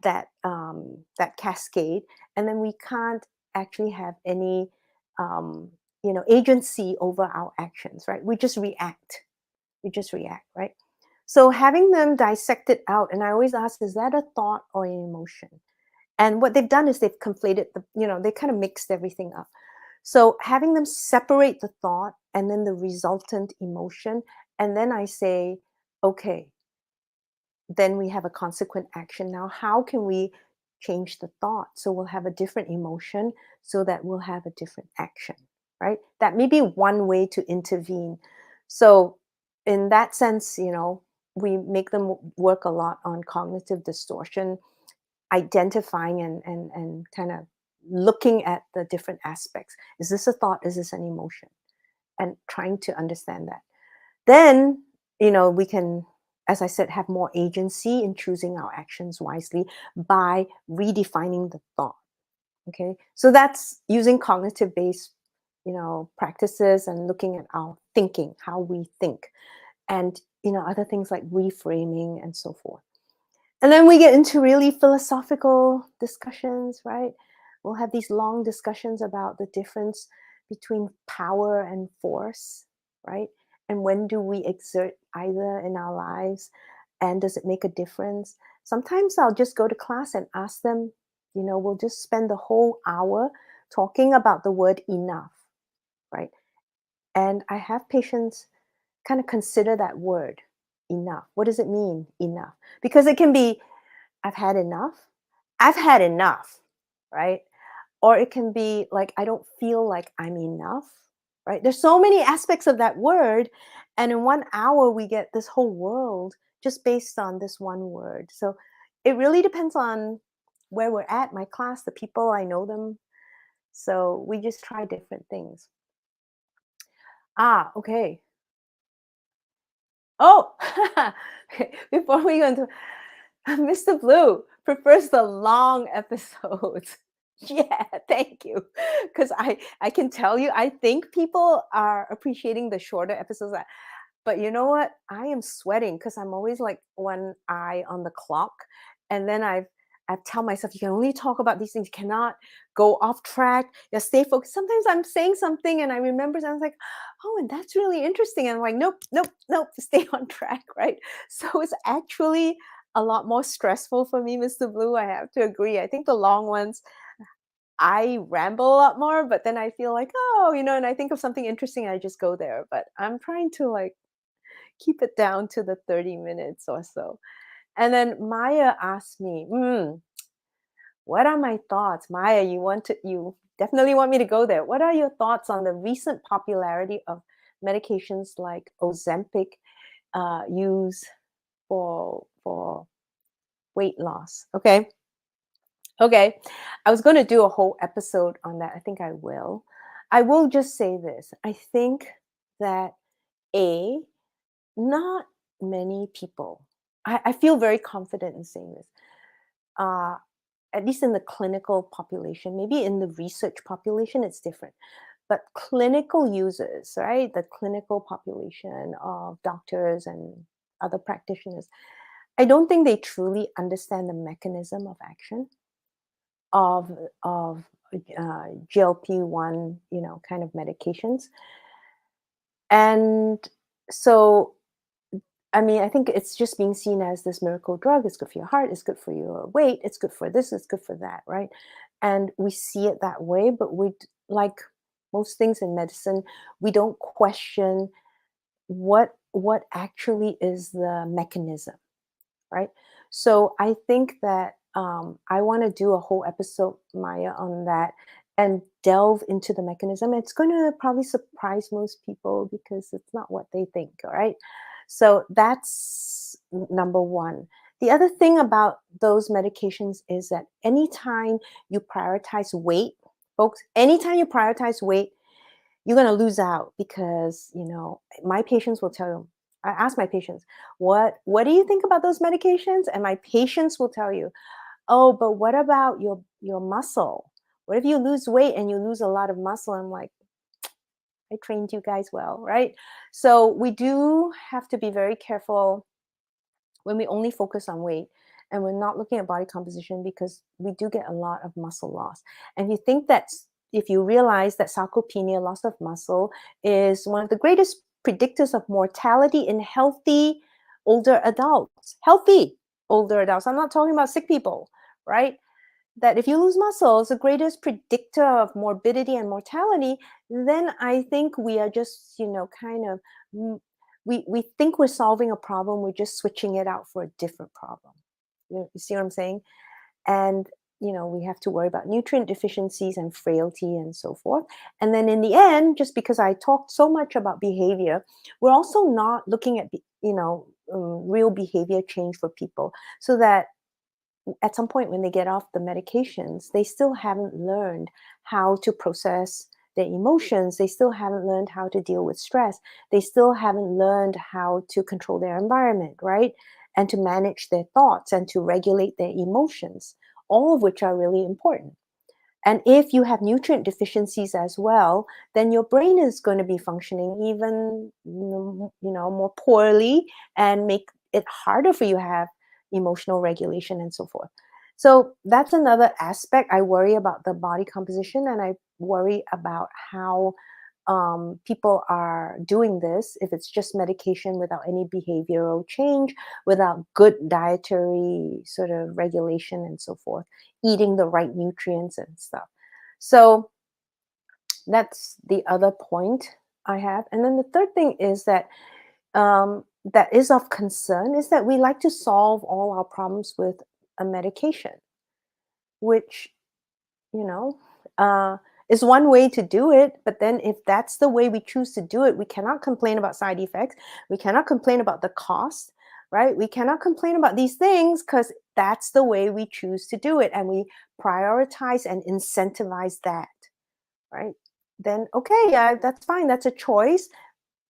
cascade, and then we can't actually have any agency over our actions, right? We just react. We just react, right? So having them dissect it out, and I always ask, is that a thought or an emotion? And what they've done is they've conflated they kind of mixed everything up. So having them separate the thought and then the resultant emotion, and then I say, okay, then we have a consequent action. Now, how can we change the thought so we'll have a different emotion so that we'll have a different action, right? That may be one way to intervene. So, in that sense, we make them work a lot on cognitive distortion, identifying and kind of looking at the different aspects. Is this a thought? Is this an emotion? And trying to understand that. Then, we can, as I said, have more agency in choosing our actions wisely by redefining the thought. Okay. So that's using cognitive based, practices and looking at our thinking, how we think, and, other things like reframing and so forth. And then we get into really philosophical discussions, right? We'll have these long discussions about the difference between power and force, right? And when do we exert either in our lives? And does it make a difference? Sometimes I'll just go to class and ask them, we'll just spend the whole hour talking about the word enough, right? And I have patients kind of consider that word enough. What does it mean, enough? Because it can be, I've had enough. I've had enough, right? Or it can be like, I don't feel like I'm enough, right? There's so many aspects of that word. And in 1 hour, we get this whole world just based on this one word. So it really depends on where we're at, my class, the people, I know them. So we just try different things. Ah, okay. Oh, before we go into Mr. Blue prefers the long episodes. Yeah, thank you. Because I can tell you, I think people are appreciating the shorter episodes. But you know what? I am sweating because I'm always like one eye on the clock, and then I tell myself you can only talk about these things. You cannot go off track. You stay focused. Sometimes I'm saying something and I remember, and I was like, oh, and that's really interesting. And I'm like, nope, nope, nope. Stay on track, right? So it's actually a lot more stressful for me, Mr. Blue. I have to agree. I think the long ones, I ramble a lot more, but then I feel like, oh, and I think of something interesting, I just go there. But I'm trying to like keep it down to the 30 minutes or so. And then Maya asked me, what are my thoughts? Maya, you definitely want me to go there. What are your thoughts on the recent popularity of medications like Ozempic used for weight loss? Okay. Okay. I was going to do a whole episode on that. I think I will. I will just say this. I think that A, not many people, I feel very confident in saying this, uh, at least in the clinical population, maybe in the research population, it's different. But clinical users, right? The clinical population of doctors and other practitioners, I don't think they truly understand the mechanism of action of of GLP-1, kind of medications. And so, I mean, I think it's just being seen as this miracle drug. It's good for your heart, it's good for your weight, it's good for this, it's good for that, right? And we see it that way, but like most things in medicine, we don't question what actually is the mechanism, right? So I think that I want to do a whole episode, Maya, on that and delve into the mechanism. It's going to probably surprise most people because it's not what they think, all right? So that's number one. The other thing about those medications is that anytime you prioritize weight, folks, anytime you prioritize weight, you're going to lose out because my patients will tell you. I ask my patients, what do you think about those medications? And my patients will tell you, oh, but what about your muscle? What if you lose weight and you lose a lot of muscle? I'm like, I trained you guys well, right? So we do have to be very careful when we only focus on weight and we're not looking at body composition, because we do get a lot of muscle loss. And if you realize that sarcopenia, loss of muscle, is one of the greatest predictors of mortality in healthy older adults. Healthy older adults. I'm not talking about sick people, right? That if you lose muscle, it's the greatest predictor of morbidity and mortality. Then I think we are just, kind of, we think we're solving a problem, we're just switching it out for a different problem. You see what I'm saying? And we have to worry about nutrient deficiencies and frailty and so forth. And then in the end, just because I talked so much about behavior, we're also not looking at real behavior change for people, so that at some point when they get off the medications, they still haven't learned how to process their emotions. They still haven't learned how to deal with stress. They still haven't learned how to control their environment, right? And to manage their thoughts and to regulate their emotions, all of which are really important. And if you have nutrient deficiencies as well, then your brain is going to be functioning even more poorly, and make it harder for you to have emotional regulation and so forth. So that's another aspect. I worry about the body composition, and I worry about how people are doing this, if it's just medication without any behavioral change, without good dietary sort of regulation and so forth, eating the right nutrients and stuff. So that's the other point I have. And then the third thing is that is of concern is that we like to solve all our problems with a medication, which you know, is one way to do it. But then if that's the way we choose to do it, we cannot complain about side effects. We cannot complain about the cost, right? We cannot complain about these things because that's the way we choose to do it. And we prioritize and incentivize that, right? Then, okay, yeah, that's fine. That's a choice.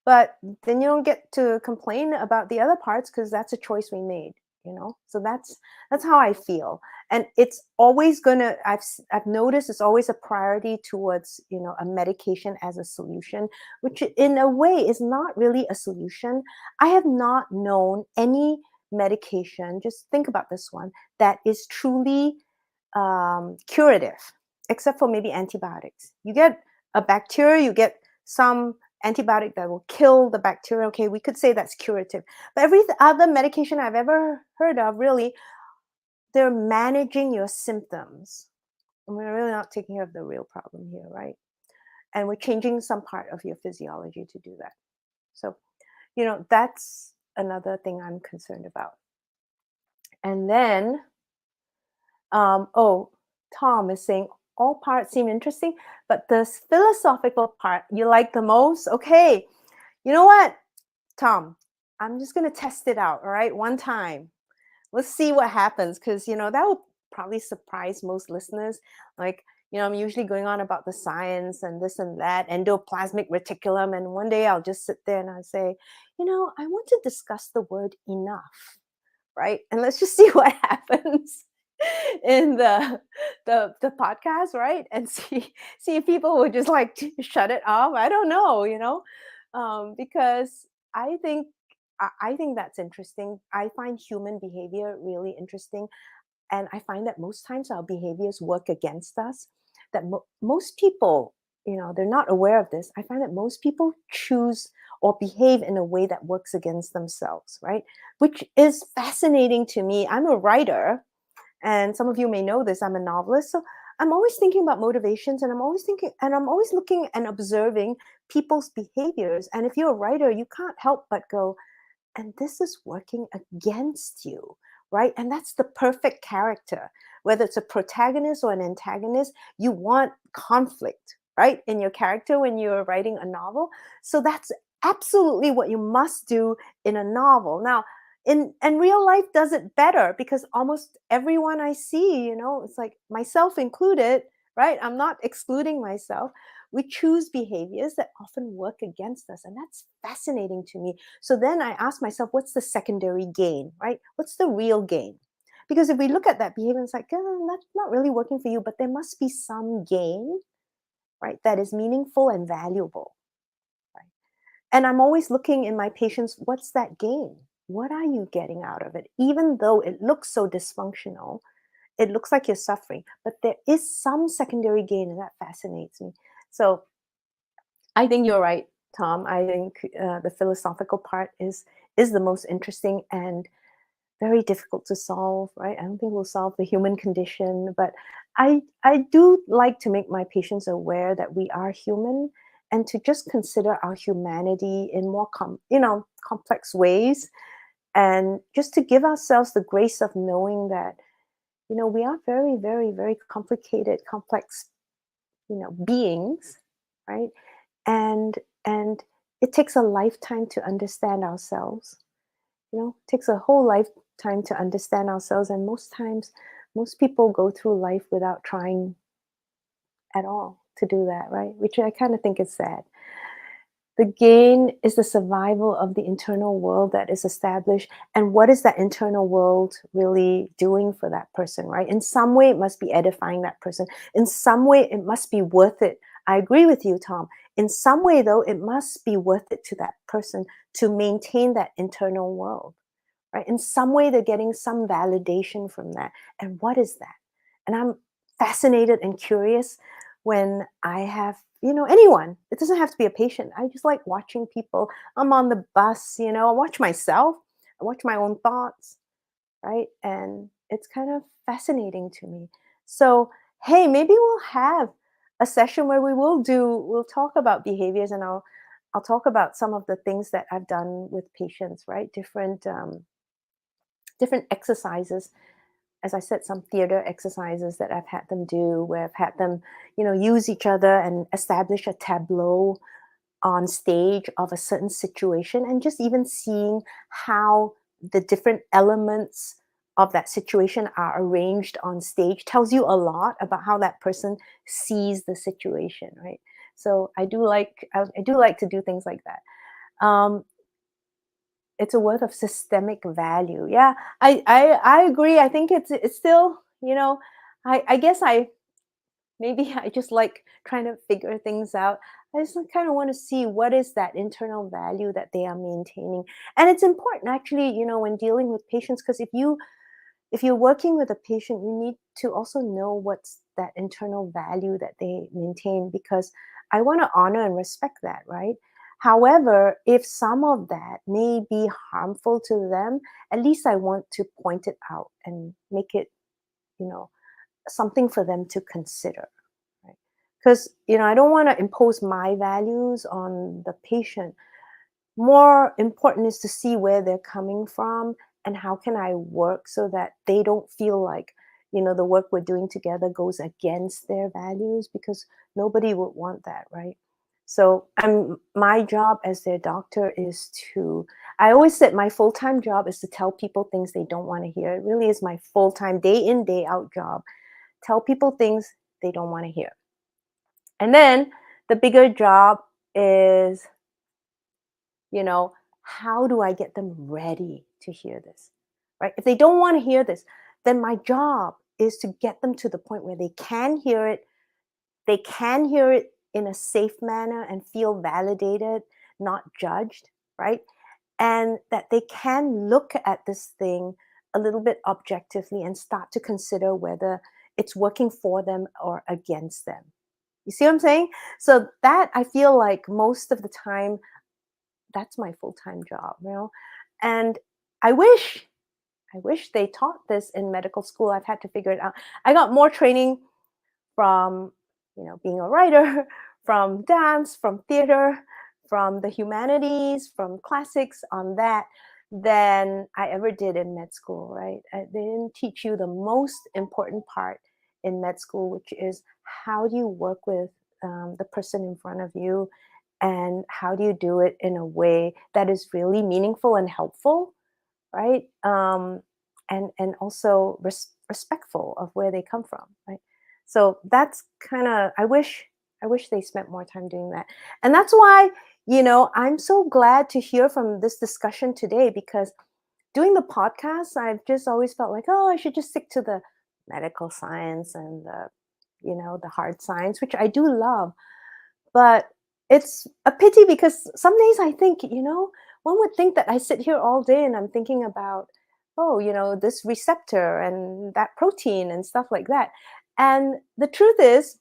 But then you don't get to complain about the other parts because that's a choice we made. So that's how I feel. And it's always gonna, I've noticed it's always a priority towards a medication as a solution, which in a way is not really a solution. I have not known any medication, just think about this one, that is truly curative, except for maybe antibiotics. You get a bacteria, you get some antibiotic that will kill the bacteria. Okay, we could say that's curative. But every other medication I've ever heard of, really, they're managing your symptoms. And we're really not taking care of the real problem here, right? And we're changing some part of your physiology to do that. So, that's another thing I'm concerned about. And then, Tom is saying all parts seem interesting, but the philosophical part you like the most. Okay, you know what, Tom? I'm just going to test it out, all right? One time. Let's see what happens, because, that will probably surprise most listeners. Like, I'm usually going on about the science and this and that, endoplasmic reticulum. And one day I'll just sit there and I'll say, I want to discuss the word enough, right? And let's just see what happens. in the podcast, right? And see if people would just like to shut it off. I don't know, because I think I think that's interesting. I find human behavior really interesting, and I find that most times our behaviors work against us. That most people, they're not aware of this. I find that most people choose or behave in a way that works against themselves, right? Which is fascinating to me. I'm a writer, and some of you may know this, I'm a novelist. So I'm always thinking about motivations, and I'm always looking and observing people's behaviors. And if you're a writer, you can't help but go, and this is working against you, right? And that's the perfect character. Whether it's a protagonist or an antagonist, you want conflict, right, in your character when you're writing a novel. So that's absolutely what you must do in a novel. Now, in real life does it better, because almost everyone I see, it's like myself included, right? I'm not excluding myself. We choose behaviors that often work against us, and that's fascinating to me. So then I ask myself, what's the secondary gain, right? What's the real gain? Because if we look at that behavior, it's like, oh, that's not really working for you, but there must be some gain, right, that is meaningful and valuable, right? And I'm always looking in my patients, what's that gain? What are you getting out of it? Even though it looks so dysfunctional, it looks like you're suffering, but there is some secondary gain, and that fascinates me. So I think you're right, Tom. I think the philosophical part is the most interesting and very difficult to solve, right? I don't think we'll solve the human condition, but I do like to make my patients aware that we are human, and to just consider our humanity in more complex ways, and just to give ourselves the grace of knowing that we are very, very, very complicated, complex, beings, right? And it takes a lifetime to understand ourselves. It takes a whole lifetime to understand ourselves, and most times, most people go through life without trying at all to do that, right? Which I kind of think is sad. The gain is the survival of the internal world that is established. And what is that internal world really doing for that person, right? In some way, it must be edifying that person. In some way, it must be worth it. I agree with you, Tom. In some way, though, it must be worth it to that person to maintain that internal world, right? In some way, they're getting some validation from that. And what is that? And I'm fascinated and curious when I have, anyone. It doesn't have to be a patient. I just like watching people. I'm on the bus, I watch myself, I watch my own thoughts, right? And it's kind of fascinating to me. So, hey, maybe we'll have a session where we'll talk about behaviors, and I'll talk about some of the things that I've done with patients, right? Different exercises, as I said, some theater exercises that I've had them do, where I've had them, use each other and establish a tableau on stage of a certain situation, and just even seeing how the different elements of that situation are arranged on stage tells you a lot about how that person sees the situation, right? So I do like to do things like that. Um, it's a word of systemic value. Yeah, I agree. I think it's still, I guess maybe I just like trying to figure things out. I just kind of want to see what is that internal value that they are maintaining. And it's important actually, when dealing with patients, because if you're working with a patient, you need to also know what's that internal value that they maintain, because I want to honor and respect that, right? However, if some of that may be harmful to them, at least I want to point it out and make it, you know, something for them to consider, right? Because, I don't want to impose my values on the patient. More important is to see where they're coming from, and how can I work so that they don't feel like, the work we're doing together goes against their values, because nobody would want that, right? So my job as their doctor is to, I always said my full-time job is to tell people things they don't want to hear. It really is my full-time, day in, day out job. Tell people things they don't want to hear. And then the bigger job is, how do I get them ready to hear this? Right? If they don't want to hear this, then my job is to get them to the point where they can hear it. They can hear it in a safe manner and feel validated, not judged, right? And that they can look at this thing a little bit objectively and start to consider whether it's working for them or against them. You see what I'm saying? So that I feel like most of the time, that's my full-time job, you know? And I wish I wish they taught this in medical school. I've had to figure it out. I got more training from, being a writer, from dance, from theater, from the humanities, from classics on that than I ever did in med school, right? They didn't teach you the most important part in med school, which is how do you work with the person in front of you, and how do you do it in a way that is really meaningful and helpful, right? And also respectful of where they come from, right? So that's kind of, I wish they spent more time doing that. And that's why, I'm so glad to hear from this discussion today, because doing the podcast, I've just always felt like, oh, I should just stick to the medical science and the hard science, which I do love. But it's a pity because some days I think, one would think that I sit here all day and I'm thinking about, oh, this receptor and that protein and stuff like that. And the truth is,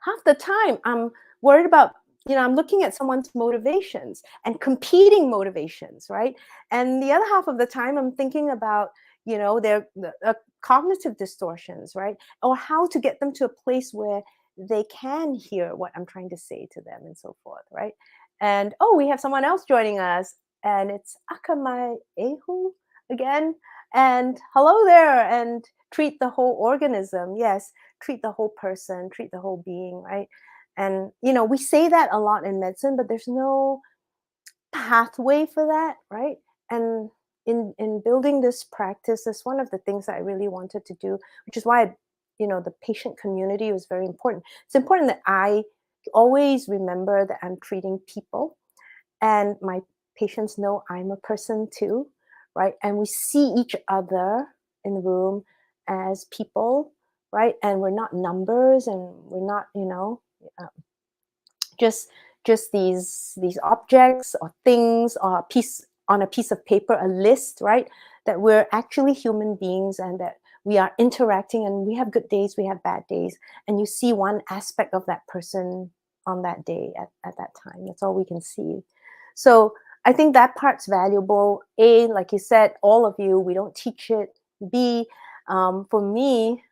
half the time I'm worried about, I'm looking at someone's motivations and competing motivations, right? And the other half of the time I'm thinking about, their cognitive distortions, right? Or how to get them to a place where they can hear what I'm trying to say to them and so forth, right? And oh, we have someone else joining us, and it's Akamai Ehu again. And hello there, and treat the whole organism. Yes, treat the whole person, treat the whole being, right? And we say that a lot in medicine, but there's no pathway for that, right? And in building this practice, that's one of the things that I really wanted to do, which is why the patient community was very important. It's important that I always remember that I'm treating people, and my patients know I'm a person too, right? And we see each other in the room as people, right? And we're not numbers, and we're not uh, just these objects or things or a piece of paper, a list, right? That we're actually human beings, and that we are interacting, and we have good days, we have bad days, and you see one aspect of that person on that day at that time. That's all we can see. So I think that part's valuable. A, like you said, all of you, we don't teach it. B, for me,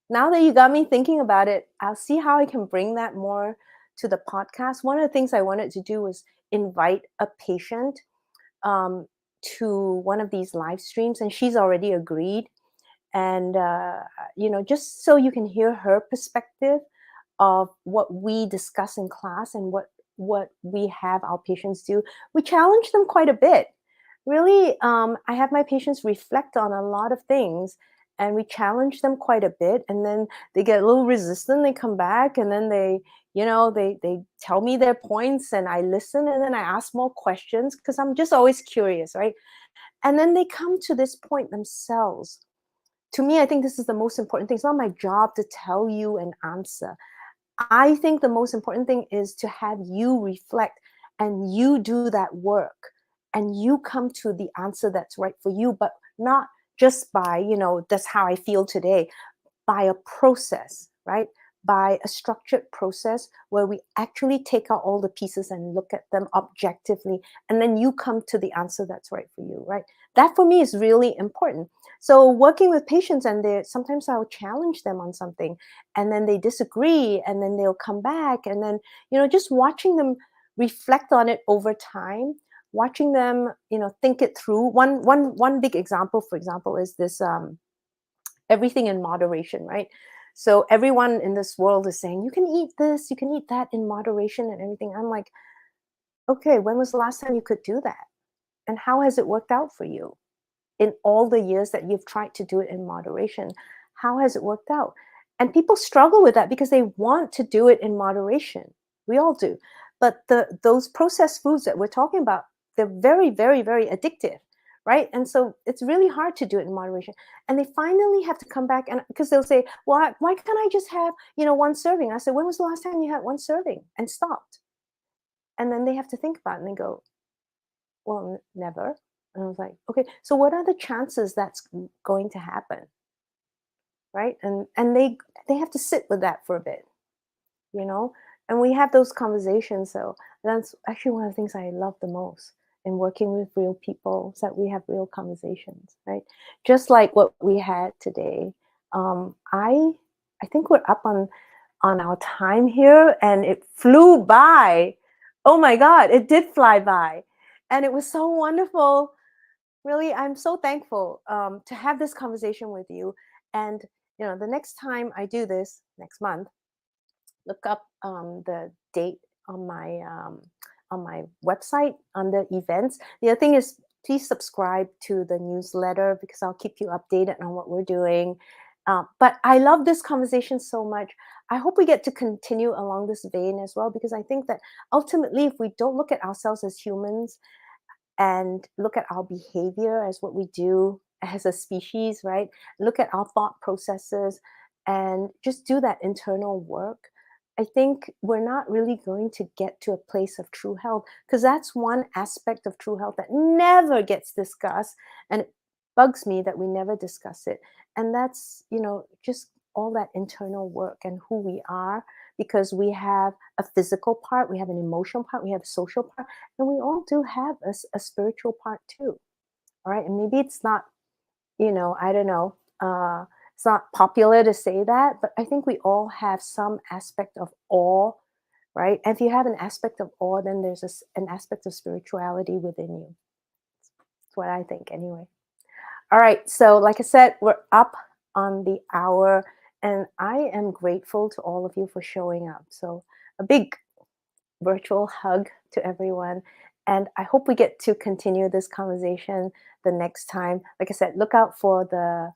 now that you got me thinking about it, I'll see how I can bring that more to the podcast. One of the things I wanted to do was invite a patient um, to one of these live streams, and she's already agreed. And just so you can hear her perspective of what we discuss in class and what we have our patients do. We challenge them quite a bit. Really, I have my patients reflect on a lot of things, and we challenge them quite a bit, and then they get a little resistant. They come back, and then they tell me their points, and I listen, and then I ask more questions because I'm just always curious, right? And then they come to this point themselves. To me, I think this is the most important thing. It's not my job to tell you an answer. I think the most important thing is to have you reflect, and you do that work, and you come to the answer that's right for you, but not just by, that's how I feel today, by a process, right? By a structured process where we actually take out all the pieces and look at them objectively, and then you come to the answer that's right for you, right? That for me is really important. So working with patients, and sometimes I'll challenge them on something, and then they disagree, and then they'll come back, and then just watching them reflect on it over time, watching them think it through. One big example, for example, is this everything in moderation, right? So everyone in this world is saying, you can eat this, you can eat that in moderation and everything. I'm like, okay, when was the last time you could do that? And how has it worked out for you? In all the years that you've tried to do it in moderation, how has it worked out? And people struggle with that because they want to do it in moderation. We all do. But those processed foods that we're talking about, they're very, very, very addictive, right? And so it's really hard to do it in moderation. And they finally have to come back, and because they'll say, well, why can't I just have, one serving? I said, when was the last time you had one serving and stopped? And then they have to think about it and they go, well, never. And I was like, okay, so what are the chances that's going to happen? Right. And they have to sit with that for a bit, you know and we have those conversations. So that's actually one of the things I love the most in working with real people, is that we have real conversations, right? Just like what we had today. I think we're up on our time here, and it flew by. Oh my god, it did fly by, and it was so wonderful. Really, I'm so thankful to have this conversation with you. And the next time I do this next month, look up the date on my website under events. The other thing is, please subscribe to the newsletter, because I'll keep you updated on what we're doing. But I love this conversation so much. I hope we get to continue along this vein as well, because I think that ultimately, if we don't look at ourselves as humans and look at our behavior as what we do as a species, right? Look at our thought processes and just do that internal work. I think we're not really going to get to a place of true health, because that's one aspect of true health that never gets discussed. And it bugs me that we never discuss it. And that's, just all that internal work and who we are, because we have a physical part, we have an emotional part, we have a social part, and we all do have a spiritual part too. All right. And maybe it's not, I don't know, it's not popular to say that, but I think we all have some aspect of awe, right? And if you have an aspect of awe, then there's an aspect of spirituality within you. That's what I think, anyway. All right. So, like I said, we're up on the hour, and I am grateful to all of you for showing up. So, a big virtual hug to everyone. And I hope we get to continue this conversation the next time. Like I said, look out for the,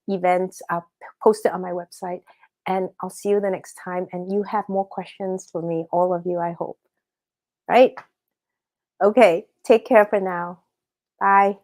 events. I'll post it on my website, and I'll see you the next time. And you have more questions for me, all of you, I hope. Right? Okay. Take care for now. Bye.